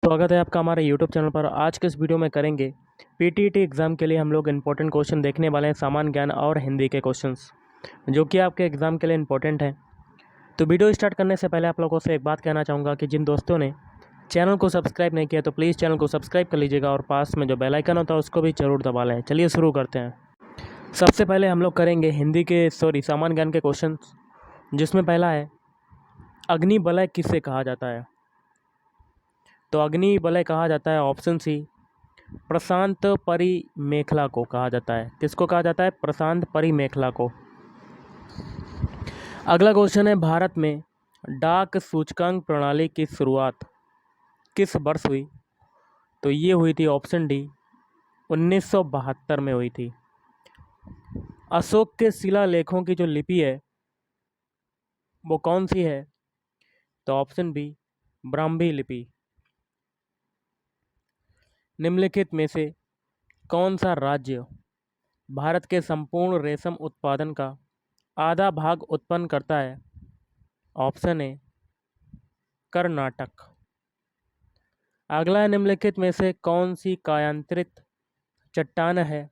स्वागत है आपका हमारे यूट्यूब चैनल पर। आज के इस वीडियो में करेंगे पीटीईटी एग्ज़ाम के लिए हम लोग इम्पोर्टेंट क्वेश्चन देखने वाले हैं, सामान्य ज्ञान और हिंदी के क्वेश्चंस जो कि आपके एग्ज़ाम के लिए इम्पोर्टेंट हैं। तो वीडियो स्टार्ट करने से पहले आप लोगों से एक बात कहना चाहूँगा कि जिन दोस्तों ने चैनल को सब्सक्राइब नहीं किया तो प्लीज़ चैनल को सब्सक्राइब कर लीजिएगा और पास में जो बेल आइकन होता है उसको भी ज़रूर दबा लें। चलिए शुरू करते हैं। सबसे पहले हम लोग करेंगे सामान्य ज्ञान के क्वेश्चन, जिसमें पहला है अग्नि वलय किसे कहा जाता है। तो अग्नि वलय कहा जाता है ऑप्शन सी प्रशांत परिमेखला को कहा जाता है। किसको कहा जाता है? प्रशांत परिमेखला को। अगला क्वेश्चन है भारत में डाक सूचकांक प्रणाली की शुरुआत किस वर्ष हुई? तो ये हुई थी ऑप्शन डी 1972 में हुई थी। अशोक के शिलालेखों की जो लिपि है वो कौन सी है? तो ऑप्शन बी ब्राह्मी लिपि। निम्नलिखित में से कौन सा राज्य भारत के संपूर्ण रेशम उत्पादन का आधा भाग उत्पन्न करता है? ऑप्शन ए कर्नाटक। अगला है निम्नलिखित में से कौन सी कायांतरित चट्टान है?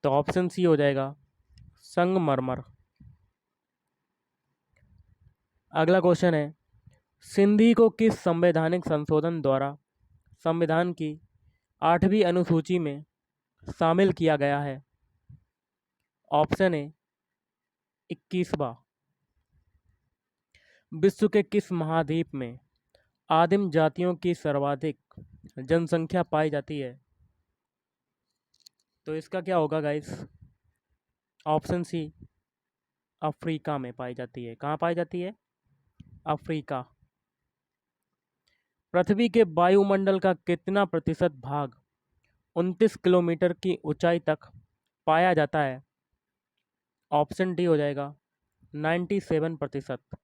तो ऑप्शन सी हो जाएगा संगमरमर। अगला क्वेश्चन है सिंधी को किस संवैधानिक संशोधन द्वारा संविधान की 8वीं अनुसूची में शामिल किया गया है? ऑप्शन ए 21वां। विश्व के किस महाद्वीप में आदिम जातियों की सर्वाधिक जनसंख्या पाई जाती है? तो इसका क्या होगा गाइस? ऑप्शन सी अफ्रीका में पाई जाती है। कहाँ पाई जाती है? अफ्रीका। पृथ्वी के वायुमंडल का कितना प्रतिशत भाग 29 किलोमीटर की ऊंचाई तक पाया जाता है? ऑप्शन डी हो जाएगा 97%।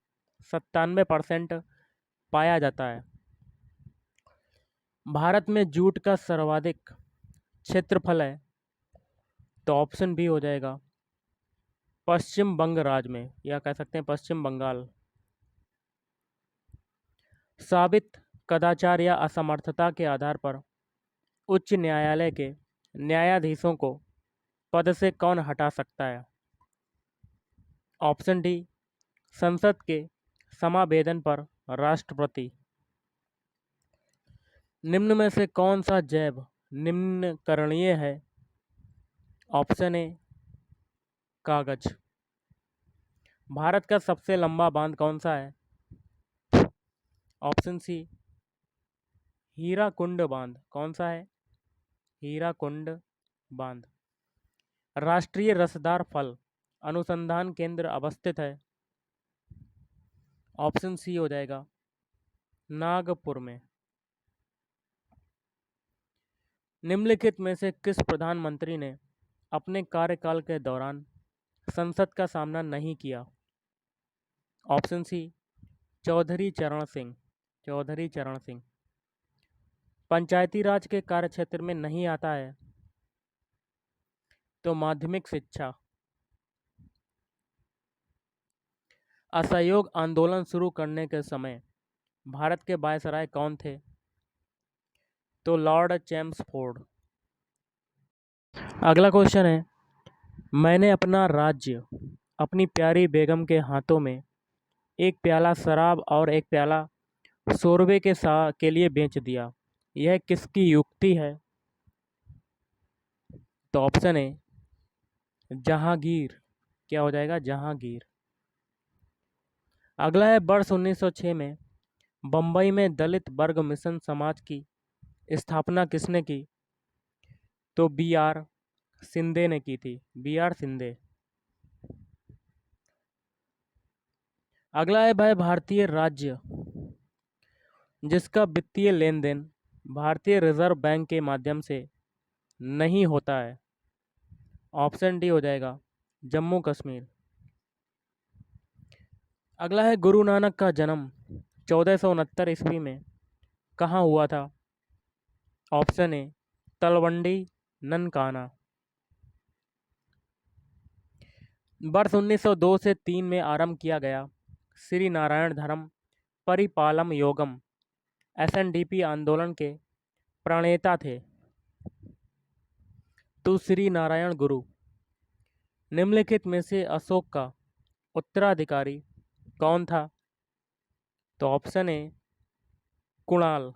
97% पाया जाता है। भारत में जूट का सर्वाधिक क्षेत्रफल है? तो ऑप्शन बी हो जाएगा पश्चिम बंग राज्य में, या कह सकते हैं पश्चिम बंगाल। साबित कदाचार या असमर्थता के आधार पर उच्च न्यायालय के न्यायाधीशों को पद से कौन हटा सकता है? ऑप्शन डी संसद के समावेदन पर राष्ट्रपति। निम्न में से कौन सा जैव निम्नकरणीय है? ऑप्शन ए कागज। भारत का सबसे लंबा बांध कौन सा है? ऑप्शन सी हीराकुंड बांध। कौन सा है? हीराकुंड बांध। राष्ट्रीय रसदार फल अनुसंधान केंद्र अवस्थित है? ऑप्शन सी हो जाएगा नागपुर में। निम्नलिखित में से किस प्रधानमंत्री ने अपने कार्यकाल के दौरान संसद का सामना नहीं किया? ऑप्शन सी चौधरी चरण सिंह। चौधरी चरण सिंह। पंचायती राज के कार्यक्षेत्र में नहीं आता है? तो माध्यमिक शिक्षा। असहयोग आंदोलन शुरू करने के समय भारत के वायसराय कौन थे? तो लॉर्ड चैम्सफोर्ड। अगला क्वेश्चन है मैंने अपना राज्य अपनी प्यारी बेगम के हाथों में एक प्याला शराब और एक प्याला शोरबे के लिए बेच दिया, यह किसकी युक्ति है? तो ऑप्शन ए जहांगीर। क्या हो जाएगा? जहांगीर। अगला है वर्ष 1906 में बम्बई में दलित वर्ग मिशन समाज की स्थापना किसने की? तो बी आर सिंधे ने की थी। B R Shinde. अगला है भाई भारतीय राज्य जिसका वित्तीय लेन देन भारतीय रिजर्व बैंक के माध्यम से नहीं होता है? ऑप्शन डी हो जाएगा जम्मू कश्मीर। अगला है गुरु नानक का जन्म 1469 ईस्वी में कहाँ हुआ था? Option A Talwandi Nankana. वर्ष 1902 से 3 में आरंभ किया गया श्री नारायण धर्म परिपालम योगम एसएनडीपी आंदोलन के प्रणेता थे? तो श्री नारायण गुरु। निम्नलिखित में से अशोक का उत्तराधिकारी कौन था? तो ऑप्शन ए कुणाल।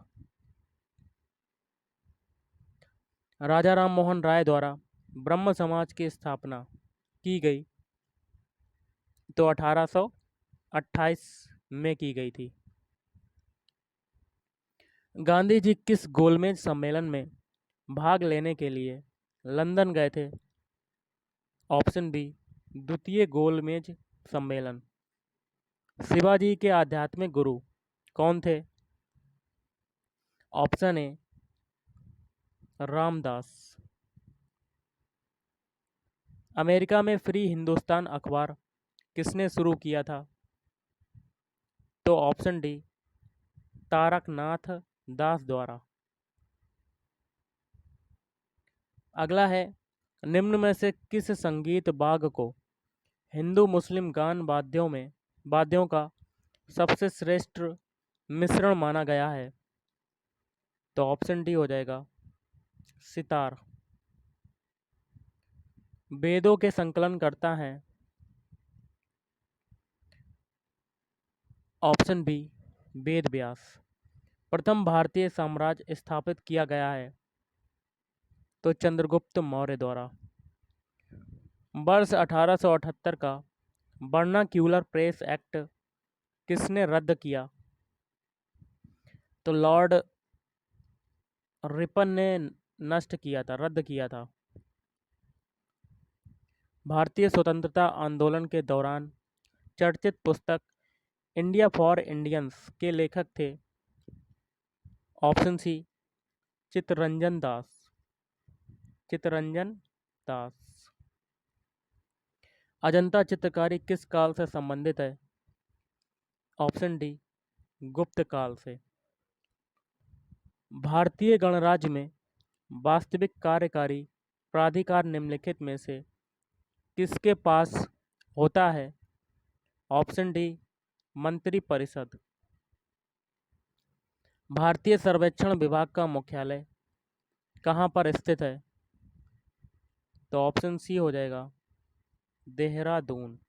राजा राम मोहन राय द्वारा ब्रह्म समाज की स्थापना की गई? तो 1828 में की गई थी। गांधी जी किस गोलमेज सम्मेलन में भाग लेने के लिए लंदन गए थे? ऑप्शन बी द्वितीय गोलमेज सम्मेलन। शिवाजी के आध्यात्मिक गुरु कौन थे? Option A Ramdas. अमेरिका में फ्री हिंदुस्तान अखबार किसने शुरू किया था? तो ऑप्शन डी तारकनाथ दास द्वारा। अगला है, निम्न में से किस संगीत बाग को हिंदू मुस्लिम गान वाद्यों का सबसे श्रेष्ठ मिश्रण माना गया है? तो ऑप्शन डी हो जाएगा सितार। वेदों के संकलन करता है? Option B Ved Vyas. प्रथम भारतीय साम्राज्य स्थापित किया गया है? तो चंद्रगुप्त मौर्य द्वारा। वर्ष 1878 का वर्नाक्यूलर प्रेस एक्ट किसने रद्द किया? तो लॉर्ड रिपन ने रद्द किया था। भारतीय स्वतंत्रता आंदोलन के दौरान चर्चित पुस्तक इंडिया फॉर इंडियंस के लेखक थे? Option C Chittaranjan Das. अजंता चित्रकारी किस काल से संबंधित है? ऑप्शन डी गुप्त काल से। भारतीय गणराज्य में वास्तविक कार्यकारी प्राधिकार निम्नलिखित में से किसके पास होता है? ऑप्शन डी मंत्री परिषद। भारतीय सर्वेक्षण विभाग का मुख्यालय कहाँ पर स्थित है? तो ऑप्शन सी हो जाएगा देहरादून।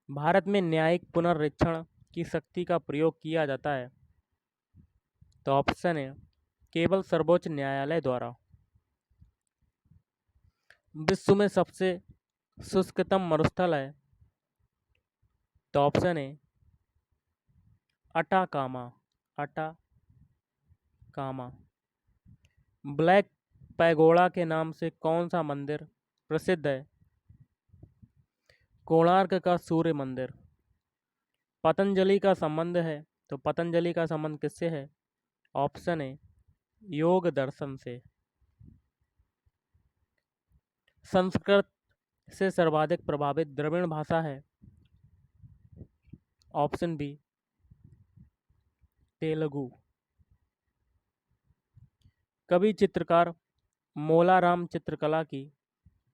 भारत में न्यायिक पुनर्रीक्षण की शक्ति का प्रयोग किया जाता है? तो ऑप्शन है केवल सर्वोच्च न्यायालय द्वारा। विश्व में सबसे शुष्कतम मरुस्थल है? तो ऑप्शन है अटाकामा। ब्लैक पैगोडा के नाम से कौन सा मंदिर प्रसिद्ध है? कोणार्क का सूर्य मंदिर। पतंजलि का संबंध है? तो पतंजलि का संबंध किससे है? ऑप्शन है योग दर्शन से। संस्कृत से सर्वाधिक प्रभावित द्रविड़ भाषा है? Option B Telugu. कवि चित्रकार मोलाराम चित्रकला की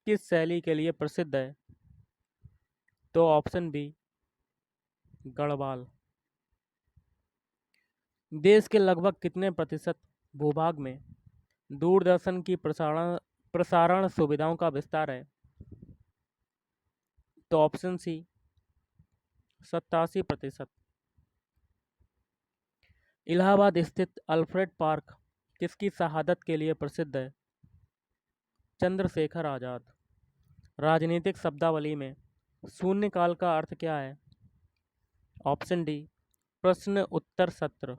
किस शैली के लिए प्रसिद्ध है? तो ऑप्शन बी गढ़वाल। देश के लगभग कितने प्रतिशत भूभाग में दूरदर्शन की प्रसारण सुविधाओं का विस्तार है? तो ऑप्शन सी 87%। इलाहाबाद स्थित अल्फ्रेड पार्क किसकी शहादत के लिए प्रसिद्ध है? चंद्रशेखर आजाद। राजनीतिक शब्दावली में शून्यकाल का अर्थ क्या है? ऑप्शन डी प्रश्न उत्तर सत्र।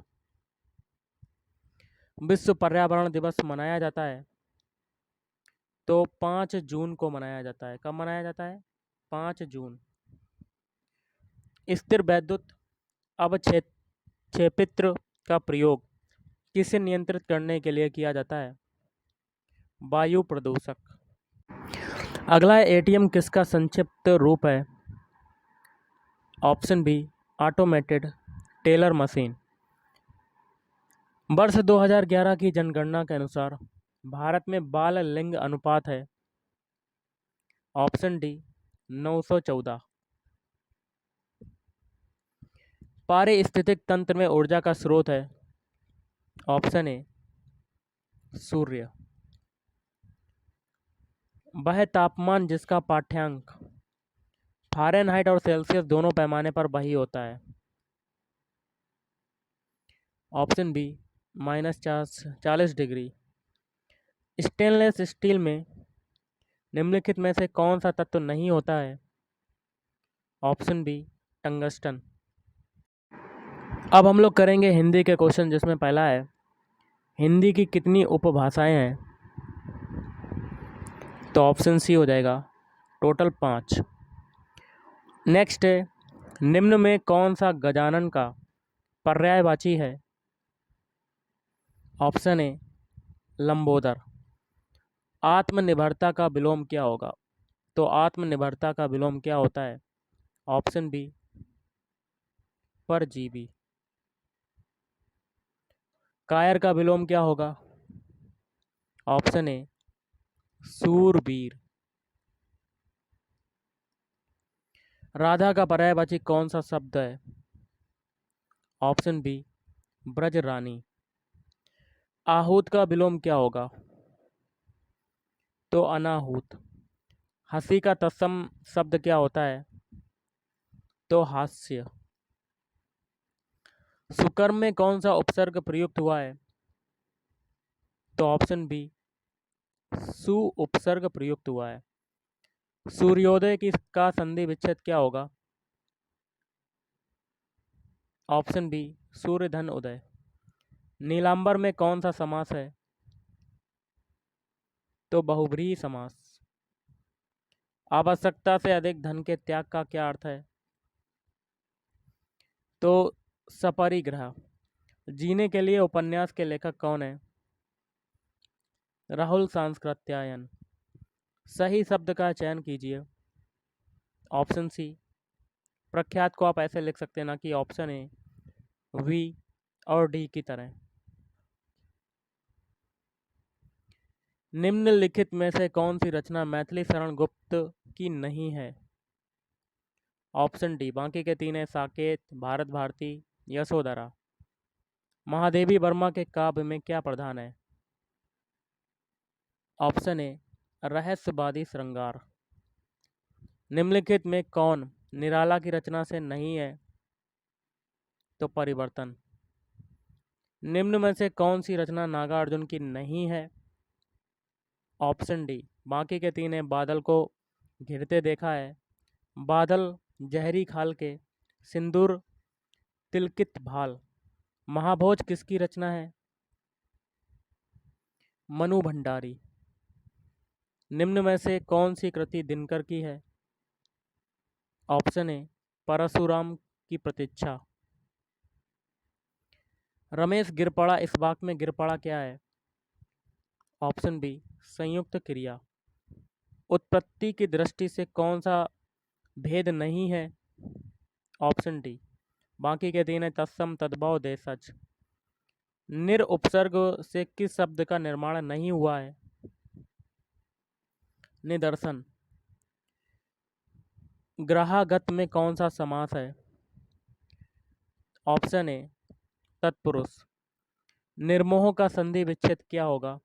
विश्व पर्यावरण दिवस मनाया जाता है? तो 5 जून को मनाया जाता है। कब मनाया जाता है? 5 जून। स्थिर वैद्युत अवक्षेपित्र का प्रयोग किसे नियंत्रित करने के लिए किया जाता है? वायु प्रदूषक। अगला एटीएम किसका संक्षिप्त रूप है? Option B automated teller machine. वर्ष 2011 की जनगणना के अनुसार भारत में बाल लिंग अनुपात है? Option D 914। पारिस्थितिक तंत्र में ऊर्जा का स्रोत है? ऑप्शन ए सूर्य। वह तापमान जिसका पाठ्यांक फ़ारेनहाइट और सेल्सियस दोनों पैमाने पर वही होता है? Option B -40 degree. Stainless steel में निम्नलिखित में से कौन सा तत्व नहीं होता है? Option B tungsten. अब हम लोग करेंगे हिंदी के क्वेश्चन, जिसमें पहला है हिंदी की कितनी उपभाषाएं हैं? तो ऑप्शन सी हो जाएगा टोटल 5। नेक्स्ट है निम्न में कौन सा गजानन का पर्यायवाची है? ऑप्शन ए लंबोदर। आत्मनिर्भरता का विलोम क्या होगा? तो आत्मनिर्भरता का विलोम क्या होता है? ऑप्शन बी परजीवी। कायर का विलोम क्या होगा? Option A सूरवीर। राधा का पर्यायवाची कौन सा शब्द है? ऑप्शन बी ब्रजरानी। आहूत का विलोम क्या होगा? तो अनाहूत। हंसी का तत्सम शब्द क्या होता है? तो हास्य। सुकर्म में कौन सा उपसर्ग प्रयुक्त हुआ है? तो ऑप्शन बी सु उपसर्ग प्रयुक्त हुआ है। सूर्योदय की का संधि विच्छेद क्या होगा? ऑप्शन बी सूर्य धन उदय। नीलांबर में कौन सा समास है? तो बहुव्रीहि समास। आवश्यकता से अधिक धन के त्याग का क्या अर्थ है? तो सपरिग्रह। जीने के लिए उपन्यास के लेखक कौन है? राहुल सांस्कृत्यायन। सही शब्द का चयन कीजिए। ऑप्शन सी प्रख्यात को आप ऐसे लिख सकते हैं, ना कि ऑप्शन ए वी और डी की तरह। निम्नलिखित में से कौन सी रचना मैथिली शरण गुप्त की नहीं है? ऑप्शन डी बाकी के तीन है साकेत, भारत भारती, यशोधरा। महादेवी वर्मा के काव्य में क्या प्रधान है? ऑप्शन ए रहस्यवादी श्रृंगार। निम्नलिखित में कौन निराला की रचना से नहीं है? तो परिवर्तन। निम्न में से कौन सी रचना नागार्जुन की नहीं है? ऑप्शन डी बाकी के तीन है बादल को घिरते देखा है, बादल जहरी खाल के, सिंदूर तिलकित भाल। महाभोज किसकी रचना है? मनु भंडारी। निम्न में से कौन सी कृति दिनकर की है? ऑप्शन ए परशुराम की प्रतीक्षा। रमेश गिरपड़ा इस वाक्य में गिरपड़ा क्या है? ऑप्शन बी संयुक्त क्रिया। उत्पत्ति की दृष्टि से कौन सा भेद नहीं है? ऑप्शन डी बाकी के तीन है तत्सम तद्भव देशज। निर उपसर्ग से किस शब्द का निर्माण नहीं हुआ है? निदर्शन। ग्रहागत में कौन सा समास है? ऑप्शन ए तत्पुरुष। निर्मोह का संधि विच्छेद क्या होगा?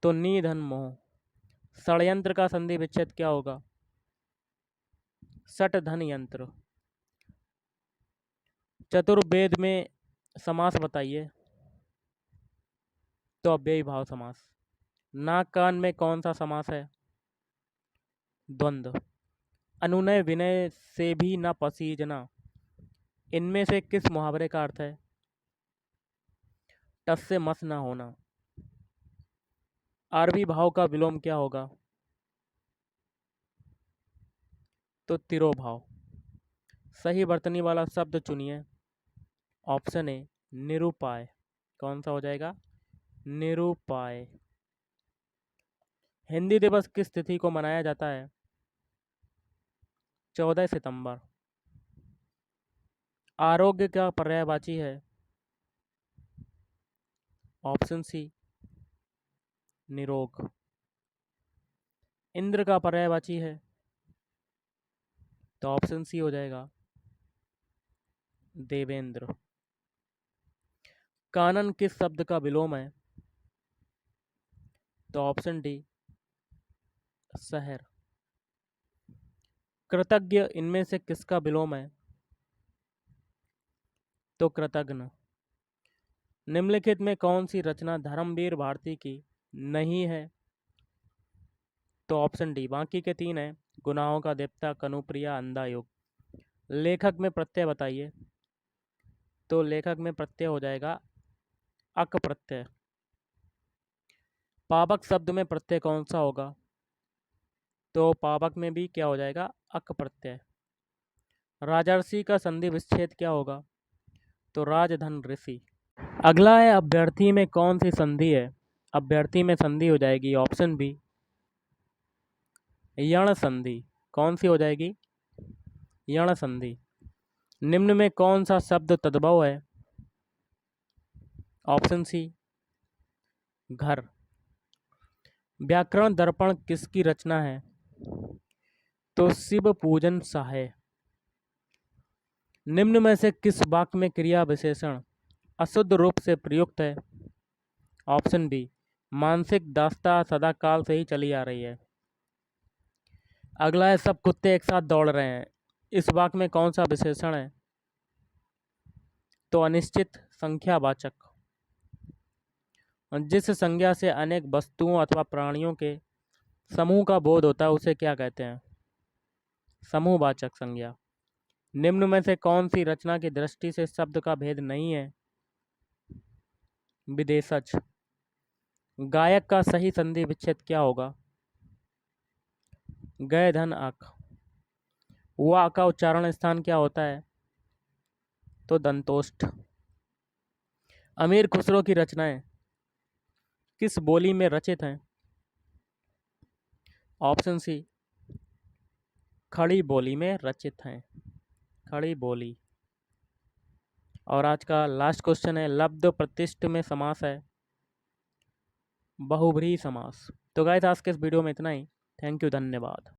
तो निधन मोह। षड्यंत्र का संधि विच्छेद क्या होगा? सट धन यंत्र। चतुर्वेद में समास बताइए। तो अव्ययी भाव समास। नाक कान में कौन सा समास है? द्वंद्व। अनुनय विनय से भी न पसीजना, इनमें से किस मुहावरे का अर्थ है? टस से मस ना होना। आरवी भाव का विलोम क्या होगा? तो तिरोभाव। सही वर्तनी वाला शब्द चुनिए। ऑप्शन ए निरूपाय। कौन सा हो जाएगा? निरूपाय। हिंदी दिवस किस तिथि को मनाया जाता है? 14 सितंबर। आरोग्य का पर्यायवाची है? ऑप्शन सी निरोग। इंद्र का पर्यायवाची है? तो ऑप्शन सी हो जाएगा देवेंद्र। कानन किस शब्द का विलोम है? तो ऑप्शन डी, शहर। कृतज्ञ इनमें से किसका विलोम है? तो कृतघ्न। निम्नलिखित में कौन सी रचना धर्मवीर भारती की नहीं है? तो ऑप्शन डी, बाकी के तीन हैं, गुनाहों का देवता, कनुप्रिया, अंधा युग। लेखक में प्रत्यय बताइए। तो लेखक में प्रत्यय हो जाएगा अक प्रत्यय। पावक शब्द में प्रत्यय कौन सा होगा? तो पावक में भी क्या हो जाएगा? अक प्रत्यय। राजर्षि का संधि विच्छेद क्या होगा? तो राजधन ऋषि। अगला है अभ्यर्थी में कौन सी संधि है? अभ्यर्थी में संधि हो जाएगी ऑप्शन बी, यण संधि। कौन सी हो जाएगी? यण संधि। निम्न में कौन सा शब्द तद्भव है? ऑप्शन सी, घर। व्याकरण दर्पण किसकी रचना है? तो शिव पूजन सहाय। निम्न में से किस वाक्य में क्रिया विशेषण अशुद्ध रूप से प्रयुक्त है? ऑप्शन बी, मानसिक दास्ता सदा काल से ही चली आ रही है। अगला है सब कुत्ते एक साथ दौड़ रहे हैं। इस वाक्य में कौन सा विशेषण है? तो अनिश्चित संख्यावाचक। जिस संज्ञा से अनेक वस्तुओं अथवा प्राणियों के समूह का बोध होता है उसे क्या कहते हैं? समूहवाचक संज्ञा। निम्न में से कौन सी रचना की दृष्टि से शब्द का भेद नहीं है? विदेशज। गायक का सही संधि विच्छेद क्या होगा? गय धन अक। वा का उच्चारण स्थान क्या होता है? तो दंतोष्ठ। अमीर खुसरो की रचनाएं किस बोली में रचित हैं? ऑप्शन सी, खड़ी बोली में रचित हैं। खड़ी बोली। और आज का लास्ट क्वेश्चन है, लब्ध प्रतिष्ठ में समास है बहुब्रीहि समास। तो गाइस आज के इस वीडियो में इतना ही। थैंक यू, धन्यवाद।